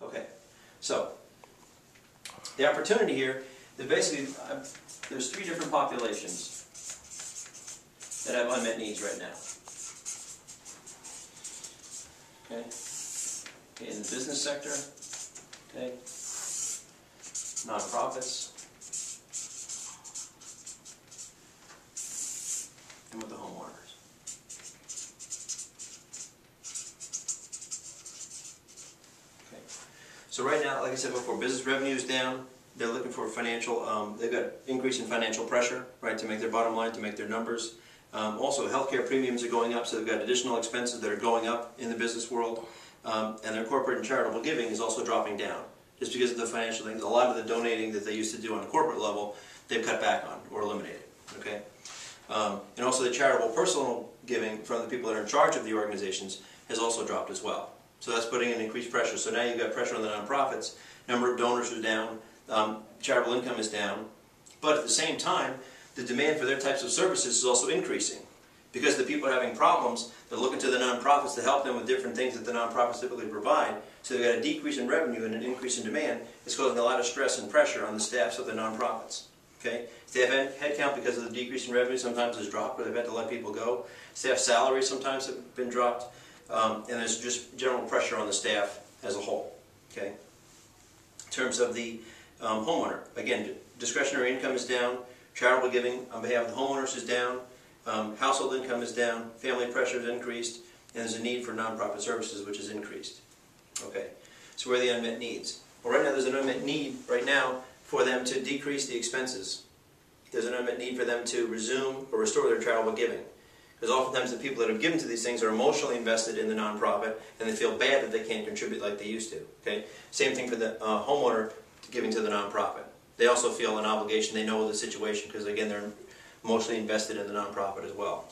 Okay, so the opportunity here, basically, there's three different populations that have unmet needs right now. Okay, in the business sector, okay, nonprofits, and with the homeowners. Okay, so right now, like I said before, business revenue is down. They're looking for financial, they've got increase in financial pressure, right, to make their bottom line, to make their numbers. Also, healthcare premiums are going up, so they've got additional expenses that are going up in the business world. And their corporate and charitable giving is also dropping down, just because of the financial things. A lot of the donating that they used to do on a corporate level, they've cut back on or eliminated. Okay, and also the charitable personal giving from the people that are in charge of the organizations has also dropped as well. So that's putting in increased pressure. So now you've got pressure on the nonprofits. Number of donors are down. Charitable income is down, but at the same time, the demand for their types of services is also increasing. Because the people are having problems, they're looking to the nonprofits to help them with different things that the nonprofits typically provide. So they've got a decrease in revenue and an increase in demand. It's causing a lot of stress and pressure on the staffs of the nonprofits. Okay? Staff headcount, because of the decrease in revenue, sometimes has dropped, where they've had to let people go. Staff salaries sometimes have been dropped, and there's just general pressure on the staff as a whole. Okay? In terms of the homeowner, again, discretionary income is down. Charitable giving on behalf of the homeowners is down. Household income is down. Family pressure is increased. And there's a need for nonprofit services, which is increased. Okay, so where are the unmet needs? Well, right now there's an unmet need right now for them to decrease the expenses. There's an unmet need for them to resume or restore their charitable giving. Because oftentimes the people that have given to these things are emotionally invested in the nonprofit, and they feel bad that they can't contribute like they used to. Okay, same thing for the homeowner giving to the nonprofit. They also feel an obligation. They know the situation because, again, they're emotionally invested in the nonprofit as well.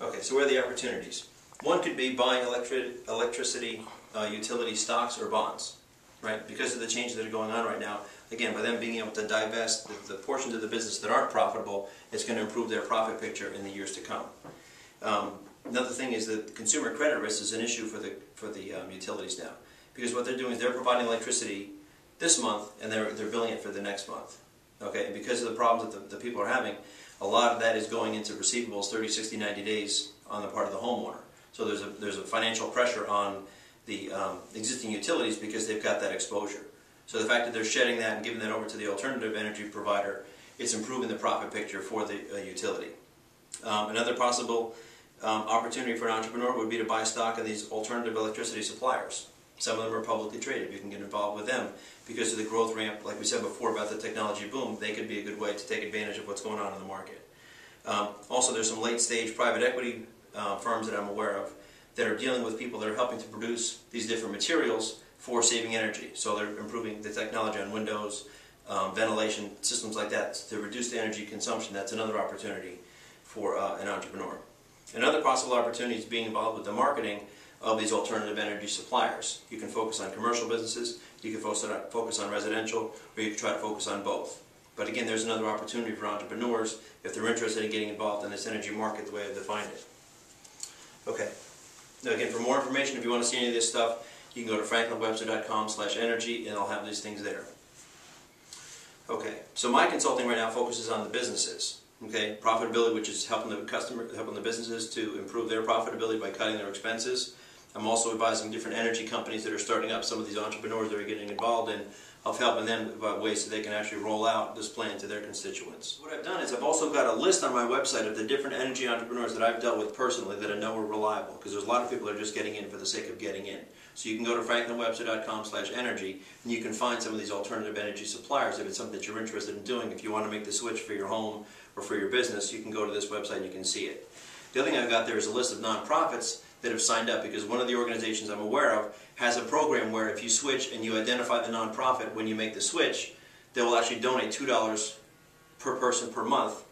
Okay, so where are the opportunities? One could be buying electricity, utility stocks or bonds, right? Because of the changes that are going on right now, again, by them being able to divest the portions of the business that aren't profitable, it's going to improve their profit picture in the years to come. Another thing is that consumer credit risk is an issue for the utilities now, because what they're doing is they're providing electricity this month and they're billing it for the next month. Okay, and because of the problems that the people are having, a lot of that is going into receivables 30, 60, 90 days on the part of the homeowner. So there's a financial pressure on the existing utilities because they've got that exposure. So the fact that they're shedding that and giving that over to the alternative energy provider, it's improving the profit picture for the utility. Another possible opportunity for an entrepreneur would be to buy stock in these alternative electricity suppliers. Some of them are publicly traded. You can get involved with them because of the growth ramp, like we said before about the technology boom. They could be a good way to take advantage of what's going on in the market. Also, there's some late-stage private equity firms that I'm aware of that are dealing with people that are helping to produce these different materials for saving energy. So they're improving the technology on windows, ventilation, systems like that to reduce the energy consumption. That's another opportunity for an entrepreneur. Another possible opportunity is being involved with the marketing of these alternative energy suppliers. You can focus on commercial businesses, you can focus on residential, or you can try to focus on both. But again, there's another opportunity for entrepreneurs if they're interested in getting involved in this energy market the way I've defined it. Okay. Now again, for more information, if you want to see any of this stuff, you can go to franklinwebster.com/energy and I'll have these things there. Okay, so my consulting right now focuses on the businesses. Okay, profitability, which is helping the businesses to improve their profitability by cutting their expenses. I'm also advising different energy companies that are starting up, some of these entrepreneurs that are getting involved in, of helping them about ways so they can actually roll out this plan to their constituents. What I've done is I've also got a list on my website of the different energy entrepreneurs that I've dealt with personally that I know are reliable, because there's a lot of people that are just getting in for the sake of getting in. So you can go to franklinwebster.com/energy and you can find some of these alternative energy suppliers if it's something that you're interested in doing. If you want to make the switch for your home or for your business, you can go to this website and you can see it. The other thing I've got there is a list of nonprofits that have signed up, because one of the organizations I'm aware of has a program where if you switch and you identify the nonprofit when you make the switch, they will actually donate $2 per person per month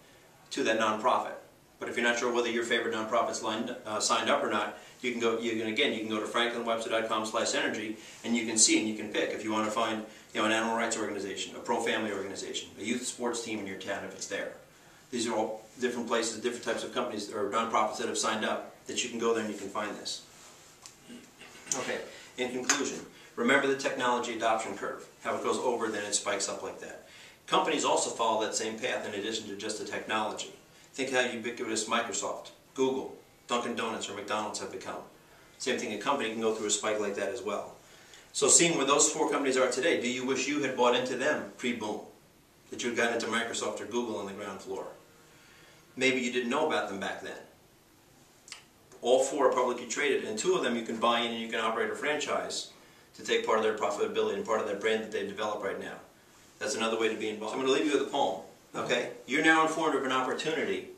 to that nonprofit. But if you're not sure whether your favorite nonprofit's signed up or not, you can go to franklinwebster.com/energy and you can see and you can pick if you want to find an animal rights organization, a pro-family organization, a youth sports team in your town if it's there. These are all different places, different types of companies or nonprofits that have signed up, that you can go there and you can find this. Okay, in conclusion, remember the technology adoption curve, how it goes over, then it spikes up like that. Companies also follow that same path in addition to just the technology. Think how ubiquitous Microsoft, Google, Dunkin' Donuts, or McDonald's have become. Same thing, a company can go through a spike like that as well. So seeing where those four companies are today, do you wish you had bought into them pre-boom? That you had gotten into Microsoft or Google on the ground floor? Maybe you didn't know about them back then. All four are publicly traded, and two of them you can buy in and you can operate a franchise to take part of their profitability and part of that brand that they've developed right now. That's another way to be involved. So I'm going to leave you with a poem. Okay? You're now informed of an opportunity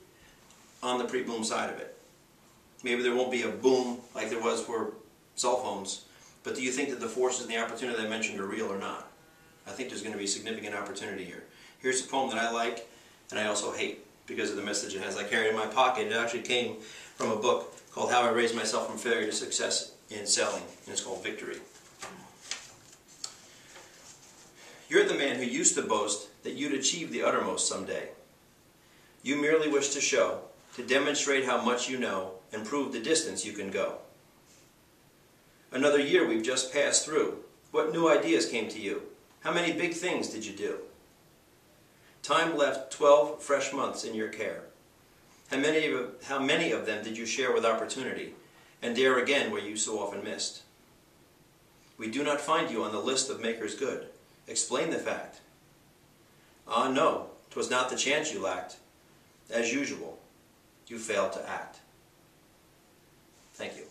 on the pre-boom side of it. Maybe there won't be a boom like there was for cell phones, but do you think that the forces and the opportunity I mentioned are real or not? I think there's going to be significant opportunity here. Here's a poem that I like and I also hate because of the message it has. I carry it in my pocket. It actually came from a book called How I Raised Myself from Failure to Success in Selling, and it's called Victory. You're the man who used to boast that you'd achieve the uttermost someday. You merely wish to show, to demonstrate how much you know, and prove the distance you can go. Another year we've just passed through. What new ideas came to you? How many big things did you do? Time left 12 fresh months in your care. How many of them did you share with opportunity, and dare again where you so often missed? We do not find you on the list of makers good. Explain the fact. Ah, no, 'twas not the chance you lacked. As usual, you failed to act. Thank you.